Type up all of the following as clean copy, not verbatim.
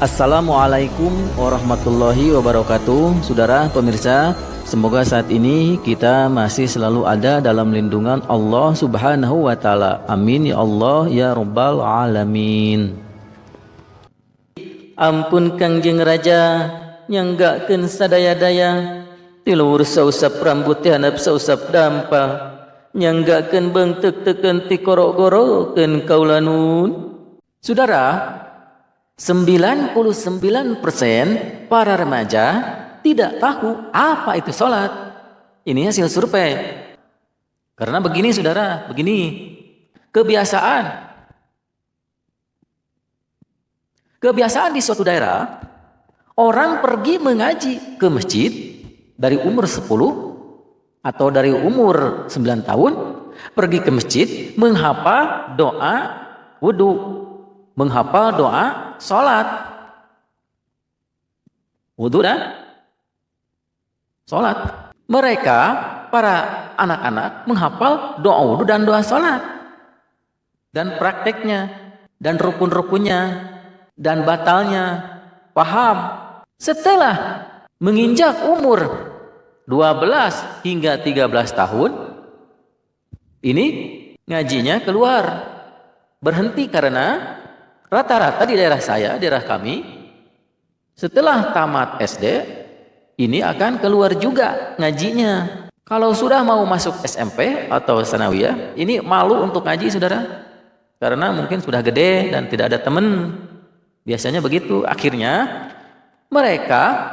Assalamualaikum warahmatullahi wabarakatuh. Saudara pemirsa, semoga saat ini kita masih selalu ada dalam lindungan Allah Subhanahu wa taala. Amin ya Allah ya rabbal alamin. Ampun Kangjeng Raja nyanggakeun sadaya-daya tiluhur sausap rambut handap sausap dampa nyanggakeun beungteuk-teukeun ti korok-gorokeun kaula nuhun. Saudara, 99% para remaja tidak tahu apa itu sholat. Ini hasil survei. Karena begini saudara, begini kebiasaan di suatu daerah, orang pergi mengaji ke masjid dari umur 10 atau dari umur 9 tahun, pergi ke masjid menghafal doa wudu, menghafal doa sholat, wudu dan sholat. Mereka para anak-anak menghafal doa wudu dan doa sholat, dan prakteknya dan rukun-rukunnya dan batalnya paham. Setelah menginjak umur 12 hingga 13 tahun, ini ngajinya keluar, berhenti karena rata-rata di daerah saya, daerah kami, setelah tamat SD, ini akan keluar juga ngajinya. Kalau sudah mau masuk SMP atau sanawiyah, ini malu untuk ngaji saudara. Karena mungkin sudah gede dan tidak ada teman. Biasanya begitu. Akhirnya mereka,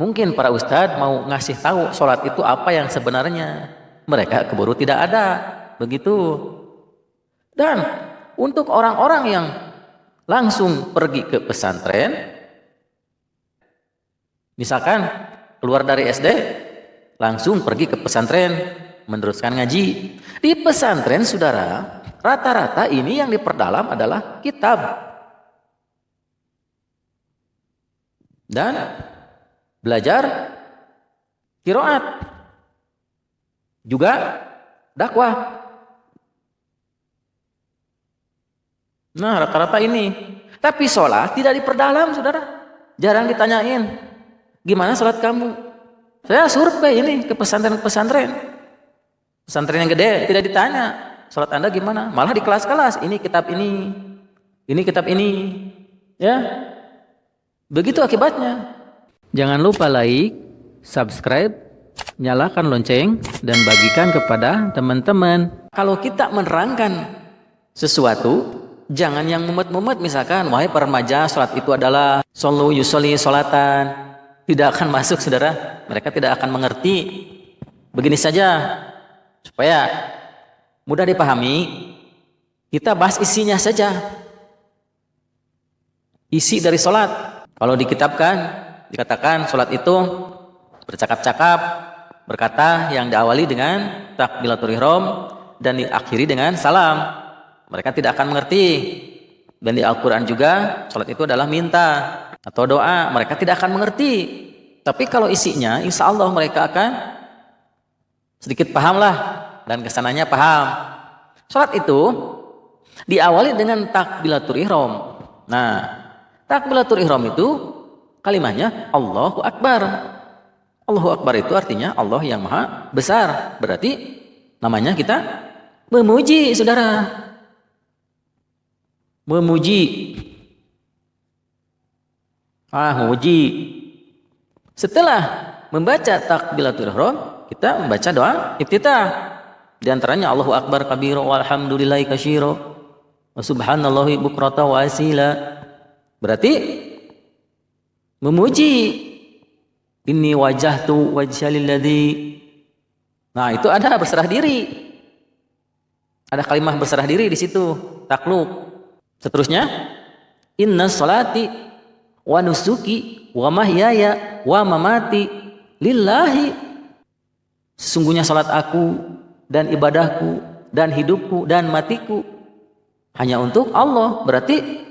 mungkin para ustadz mau ngasih tahu sholat itu apa yang sebenarnya. Mereka keburu tidak ada. Begitu. Dan untuk orang-orang yang langsung pergi ke pesantren, misalkan keluar dari SD langsung pergi ke pesantren meneruskan ngaji. Di pesantren saudara, rata-rata ini yang diperdalam adalah kitab dan belajar qiraat, juga dakwah. Nah, rata-rata ini. Tapi sholat tidak diperdalam, saudara. Jarang ditanyain, gimana sholat kamu? Saya survei ini ke pesantren-pesantren. Pesantren yang gede tidak ditanya, sholat Anda gimana? Malah di kelas-kelas, ini kitab ini kitab ini. Ya, begitu akibatnya. Jangan lupa like, subscribe, nyalakan lonceng, dan bagikan kepada teman-teman. Kalau kita menerangkan sesuatu, jangan yang mumet-mumet, misalkan, wahai para remaja, sholat itu adalah shollu yusolli sholatan. Tidak akan masuk, saudara. Mereka tidak akan mengerti. Begini saja, supaya mudah dipahami, kita bahas isinya saja. Isi dari sholat. Kalau dikitabkan, dikatakan sholat itu bercakap-cakap, berkata yang diawali dengan takbiratul ihram dan diakhiri dengan salam. Mereka tidak akan mengerti. Dan di Al-Quran juga sholat itu adalah minta atau doa. Mereka tidak akan mengerti. Tapi kalau isinya, insya Allah mereka akan sedikit pahamlah, dan kesananya paham. Sholat itu diawali dengan takbiratul ihram. Nah, takbiratul ihram itu kalimatnya Allahu Akbar. Allahu Akbar itu artinya Allah yang maha besar. Berarti namanya kita memuji, saudara. Memuji. Memuji. Setelah membaca takbiratul ihram, kita membaca doa iftitah. Di antaranya Allahu Akbar kabira walhamdulillahi katsira wa subhanallahi bukrata wa asila. Berarti memuji. Inni wajahtu wajhalil ladzi. Nah, itu ada berserah diri. Ada kalimat berserah diri di situ, takluk. Seterusnya, inna sholati wa nusuki wa mahyaya wa mamati lillahi. Sesungguhnya salat aku dan ibadahku dan hidupku dan matiku hanya untuk Allah. Berarti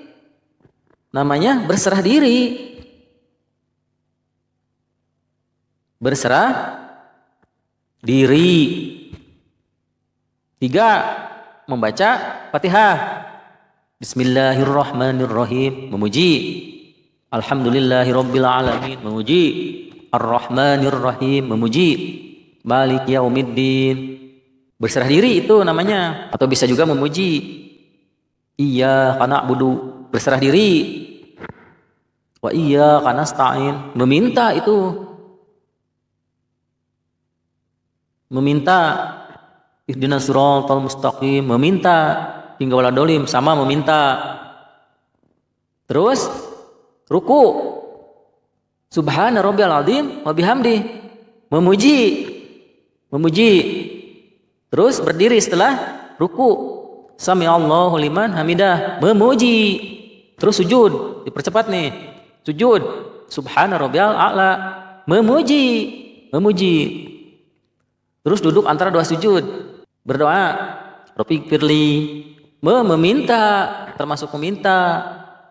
namanya berserah diri. Berserah diri. 3, membaca Fatihah. Bismillahirrahmanirrahim, memuji. Alhamdulillahi rabbil alamin, memuji. Ar-Rahmanir Rahim, memuji. Maliki yaumiddin, berserah diri itu namanya. Atau bisa juga memuji. Iyyaka na'budu, berserah diri. Wa iyyaka nasta'in, meminta itu. Meminta. Ihdinas siratal mustaqim, meminta. Hingga wala dolim, sama meminta. Terus ruku. Subhana rabbiyal azim wa bihamdi, memuji. Memuji. Terus berdiri setelah ruku. Sami'allahu liman hamidah, memuji. Terus sujud, dipercepat nih. Sujud. Subhana rabbiyal a'la, memuji. Memuji. Terus duduk antara dua sujud, berdoa. Rabbighfirli, meminta, termasuk meminta.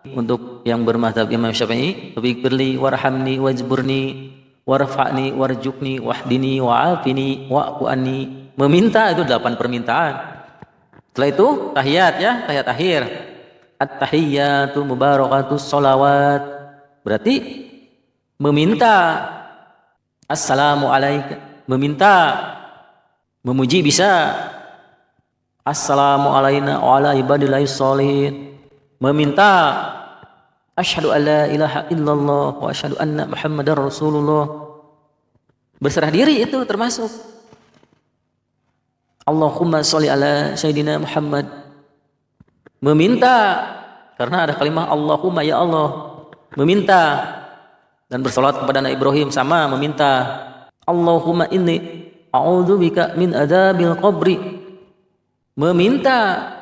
Untuk yang bermadzhab Imam Syafi'i, Rabbighfirli warhamni wajburni warfa'ni warjukni wahdini wa'afini wa'fu anni, meminta. Itu 8 permintaan. Setelah itu tahiyat, ya, tahiyat akhir. At-tahiyyatu mubarakatus sholawat, berarti meminta. Assalamu alaika, meminta. Memuji bisa. Assalamu alaina wa ala ibadillahis sholihin, meminta. Asyhadu an la ilaha illallah wa asyhadu anna muhammadar rasulullah, berserah diri itu termasuk. Allahumma sholli ala sayyidina Muhammad, meminta. Karena ada kalimat Allahumma, ya Allah, meminta. Dan bersolat kepada Nabi Ibrahim sama meminta. Allahumma inni a'udzubika min adzabil qabri, meminta.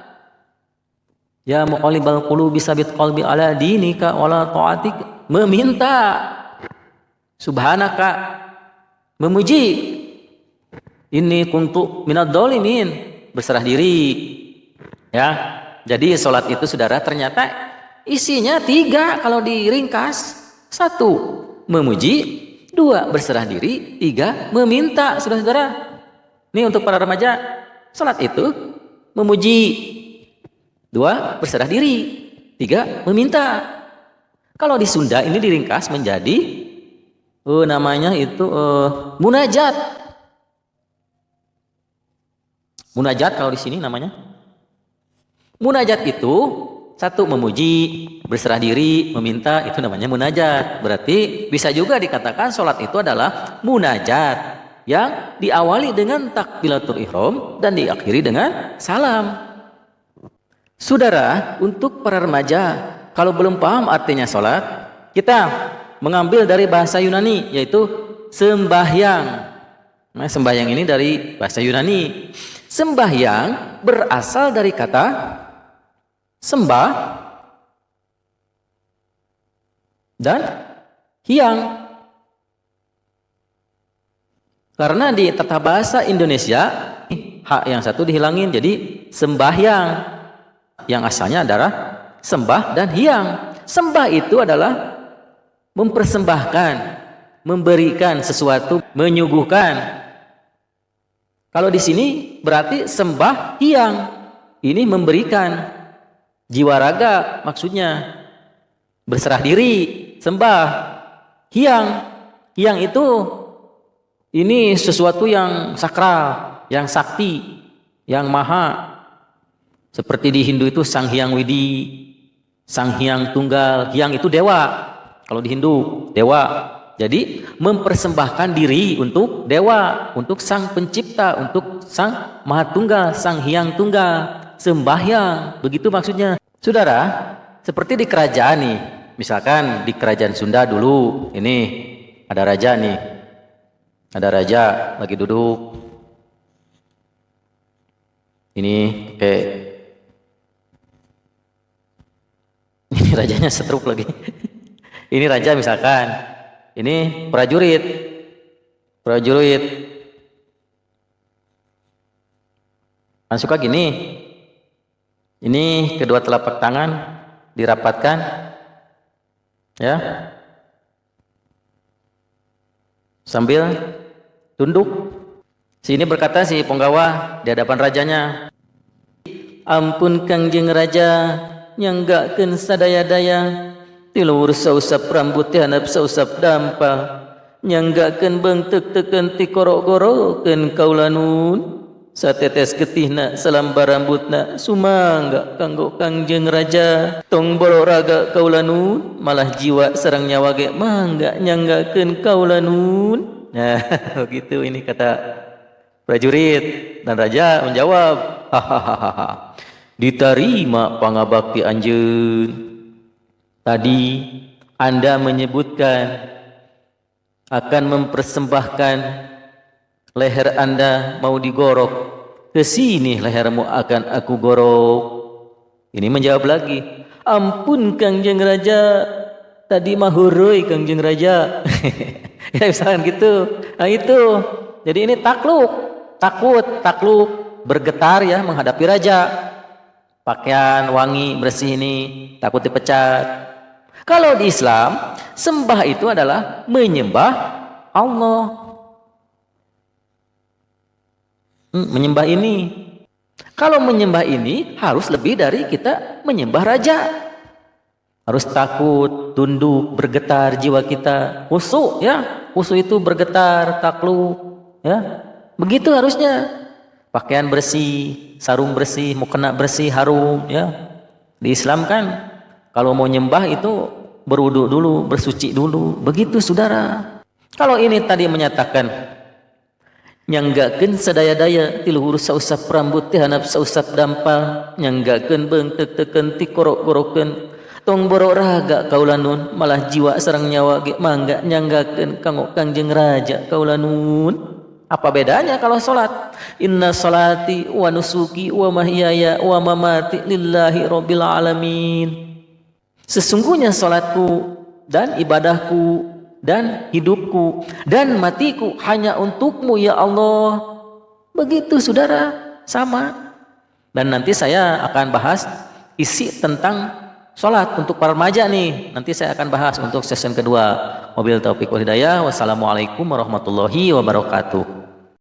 Ya muqallibal qulubi sabit qalbi ala dinika wala ta'atik, meminta. Subhanaka, memuji. Inni kuntu minadz dzalimin, berserah diri. Ya. Jadi salat itu saudara ternyata isinya 3 kalau diringkas. 1 memuji, 2 berserah diri, 3 meminta. Saudara-saudara. Ini untuk para remaja, salat itu memuji, 2 berserah diri, 3 meminta. Kalau di Sunda ini diringkas menjadi namanya itu munajat. Munajat kalau di sini namanya. Munajat itu 1 memuji, berserah diri, meminta, itu namanya munajat. Berarti bisa juga dikatakan sholat itu adalah munajat yang diawali dengan takbiratul ihram dan diakhiri dengan salam. Saudara, untuk para remaja, kalau belum paham artinya sholat, kita mengambil dari bahasa Yunani, yaitu sembahyang. Nah, sembahyang ini dari bahasa Yunani. Sembahyang berasal dari kata sembah dan hyang. Karena di tata bahasa Indonesia, hak yang satu dihilangin jadi sembahyang. Yang asalnya adalah sembah dan hyang. Sembah itu adalah mempersembahkan, memberikan sesuatu, menyuguhkan. Kalau di sini berarti sembah hyang, ini memberikan jiwa raga, maksudnya berserah diri, sembah. Hyang, hyang itu ini sesuatu yang sakral, yang sakti, yang maha. Seperti di Hindu itu Sang Hyang Widi, Sang Hyang Tunggal. Hyang itu dewa. Kalau di Hindu, dewa. Jadi mempersembahkan diri untuk dewa, untuk Sang Pencipta, untuk Sang Maha Tunggal, Sang Hyang Tunggal. Sembahyang, begitu maksudnya. Saudara, seperti di kerajaan nih. Misalkan di kerajaan Sunda dulu, ini ada raja nih. Ada raja lagi duduk. Ini ini rajanya setruk lagi. Ini raja misalkan. Ini prajurit. Prajurit. Kan suka gini. Ini kedua telapak tangan dirapatkan. Ya. Sambil tunduk. Sini berkata si penggawa di hadapan rajanya, ampun Kangjeng Raja, nyanggakeun sadaya-daya Tilur sausap rambut hanap sausap dampal. Nyanggakeun beungteuk teukeun ti korok-korokeun kaulanun. Satetes getihna salambar rambutna sumangga kanggo Kangjeng Raja. Tong boloraga kaulanun, malah jiwa sareng nyawa ge mangga nyanggakeun kaulanun. Nah, begitu ini kata prajurit, dan raja menjawab, hahaha, diterima pangabakti anjeun. Tadi Anda menyebutkan akan mempersembahkan leher Anda mau digorok, ke sini lehermu akan aku gorok. Ini menjawab lagi, ampun Kangjeng Raja, tadi mah hurui Kangjeng Raja. Ya misalkan gitu. Nah itu, jadi ini takluk, takluk, bergetar ya menghadapi raja. Pakaian wangi bersih ini takut dipecat. Kalau di Islam, sembah itu adalah menyembah Allah. Menyembah ini. Kalau menyembah ini harus lebih dari kita menyembah raja. Harus takut, tunduk, bergetar jiwa kita. Khusyuk ya. Khusyuk itu bergetar, takluk ya. Begitu harusnya. Pakaian bersih, sarung bersih, mukena bersih, harum ya. Di Islam kan kalau mau nyembah itu berwudu dulu, bersuci dulu. Begitu saudara. Kalau ini tadi menyatakan nyanggakeun sadaya-daya ti luhur sausap rambut ti hanap sausap dampal, nyanggakeun beungteuk teukeun ti korok-korokeun, tong borok raga kaulanun, malah jiwa sareng nyawa ge mangga nyanggakeun kanggo Kangjeng Raja kaulanun. Apa bedanya kalau salat? Inna salati wa nusuki wa mahyaya wa mamati lillahi rabbil alamin. Sesungguhnya salatku dan ibadahku dan hidupku dan matiku hanya untukmu ya Allah. Begitu saudara, sama. Dan nanti saya akan bahas isi tentang sholat untuk para remaja nih. Nanti saya akan bahas untuk sesi kedua. Wabillahi taufiq wal hidayah. Wassalamualaikum warahmatullahi wabarakatuh.